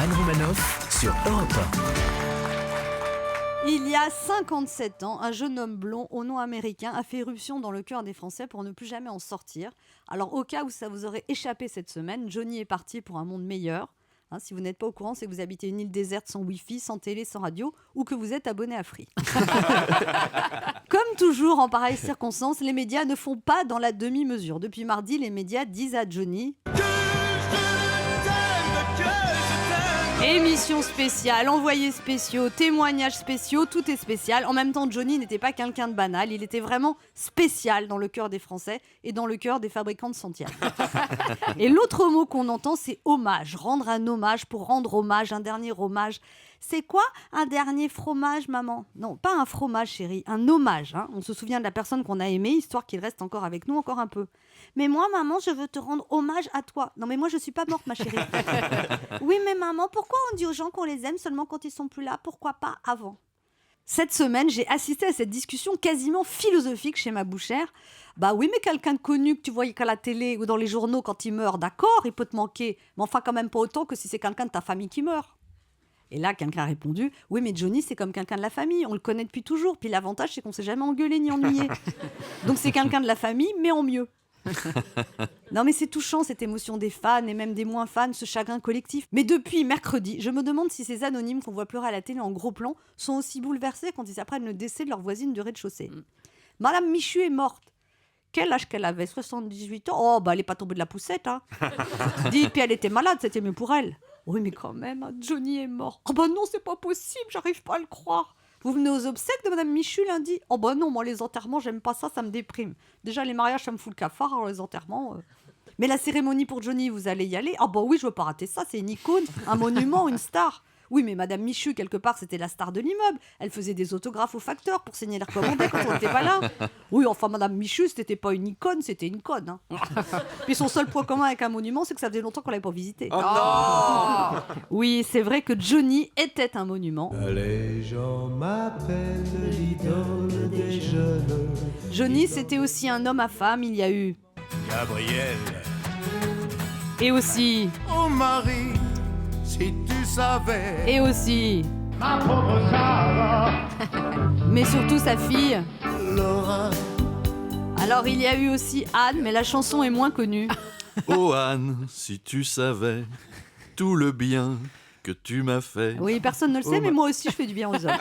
Anne Romanoff sur Europe 1. Il y a 57 ans, un jeune homme blond au nom américain a fait irruption dans le cœur des Français pour ne plus jamais en sortir. Alors au cas où ça vous aurait échappé cette semaine, Johnny est parti pour un monde meilleur. Si vous n'êtes pas au courant, c'est que vous habitez une île déserte sans wifi, sans télé, sans radio, ou que vous êtes abonné à Free. Comme toujours en pareilles circonstances, les médias ne font pas dans la demi-mesure. Depuis mardi, les médias disent à Johnny... Émissions spéciales, envoyés spéciaux, témoignages spéciaux, tout est spécial. En même temps, Johnny n'était pas quelqu'un de banal, il était vraiment spécial dans le cœur des Français et dans le cœur des fabricants de sentières. Et l'autre mot qu'on entend, c'est hommage. Rendre un hommage pour rendre hommage, un dernier hommage. C'est quoi un dernier fromage, maman ? Non, pas un fromage, chérie, un hommage. On se souvient de la personne qu'on a aimée, histoire qu'il reste encore avec nous encore un peu. Mais moi, maman, je veux te rendre hommage à toi. Non, mais moi, je suis pas morte, ma chérie. Oui, mais maman, pourquoi on dit aux gens qu'on les aime seulement quand ils sont plus là ? Pourquoi pas avant ? Cette semaine, j'ai assisté à cette discussion quasiment philosophique chez ma bouchère. Bah oui, mais quelqu'un de connu que tu voyais qu'à la télé ou dans les journaux quand il meurt, d'accord, il peut te manquer. Mais enfin, quand même pas autant que si c'est quelqu'un de ta famille qui meurt. Et là, quelqu'un a répondu « Oui, mais Johnny, c'est comme quelqu'un de la famille, on le connaît depuis toujours. Puis l'avantage, c'est qu'on s'est jamais engueulé ni ennuyé. Donc c'est quelqu'un de la famille, mais en mieux. » Non, mais c'est touchant, cette émotion des fans et même des moins fans, ce chagrin collectif. Mais depuis mercredi, je me demande si ces anonymes qu'on voit pleurer à la télé en gros plan sont aussi bouleversés quand ils apprennent le décès de leur voisine du rez-de-chaussée. Madame Michu est morte. Quel âge qu'elle avait ? 78 ans. Oh, bah elle est pas tombée de la poussette, hein. Dis, puis elle était malade, c'était mieux pour elle. Oui, mais quand même, Johnny est mort. Oh bah non, c'est pas possible, j'arrive pas à le croire. Vous venez aux obsèques de Madame Michu lundi ? Oh bah non, moi les enterrements, j'aime pas ça, ça me déprime. Déjà les mariages, ça me fout le cafard, alors les enterrements... Mais la cérémonie pour Johnny, vous allez y aller ? Ah bah oui, je veux pas rater ça, c'est une icône, un monument, une star. Oui, mais Madame Michu, quelque part, c'était la star de l'immeuble. Elle faisait des autographes aux facteurs pour signer les recommandés quand on n'était pas là. Oui, enfin, Madame Michu, c'était pas une icône, c'était une conne. Puis son seul point commun avec un monument, c'est que ça faisait longtemps qu'on l'avait pas visité. Oh non. Oui, c'est vrai que Johnny était un monument. Les gens m'appellent l'idole des jeunes. Johnny, c'était aussi un homme à femme. Il y a eu... Gabriel. Et aussi... Oh Marie, si tu savais. Et aussi... Ma pauvre Sarah. Mais surtout sa fille... Laura. Alors il y a eu aussi Anne, mais la chanson est moins connue. Oh Anne, si tu savais tout le bien que tu m'as fait. Oui, personne ne le sait, mais moi aussi je fais du bien aux hommes.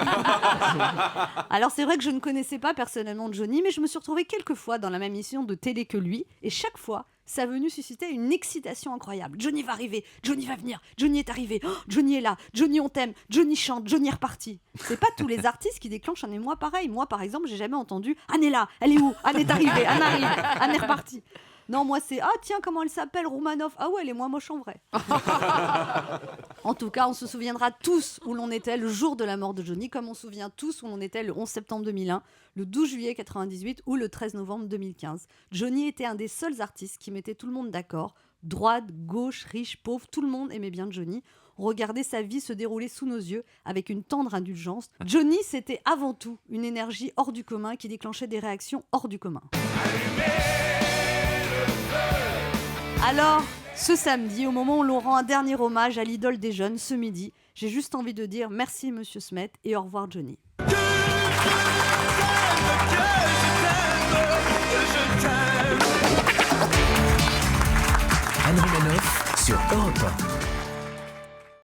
Alors c'est vrai que je ne connaissais pas personnellement Johnny, mais je me suis retrouvée quelques fois dans la même émission de télé que lui, et chaque fois, ça a venu susciter une excitation incroyable. Johnny va arriver, Johnny va venir, Johnny est arrivé, oh, Johnny est là, Johnny on t'aime, Johnny chante, Johnny est reparti. C'est pas tous les artistes qui déclenchent un émoi pareil. Moi par exemple, j'ai jamais entendu Anne est là, elle est où ? Anne est arrivée, Anne arrive, Anne est repartie. Non, moi c'est ah tiens, comment elle s'appelle, Romanoff. Ah ouais, elle est moins moche en vrai. En tout cas, on se souviendra tous où l'on était le jour de la mort de Johnny, comme on se souvient tous où l'on était le 11 septembre 2001, le 12 juillet 98 ou le 13 novembre 2015. Johnny était un des seuls artistes qui mettait tout le monde d'accord. Droite, gauche, riche, pauvre, tout le monde aimait bien Johnny. On regardait sa vie se dérouler sous nos yeux avec une tendre indulgence. Johnny, c'était avant tout une énergie hors du commun qui déclenchait des réactions hors du commun. Alors, ce samedi, au moment où l'on rend un dernier hommage à l'idole des jeunes, ce midi, j'ai juste envie de dire merci Monsieur Smet et au revoir Johnny. Anne Romanoff sur Europe 1.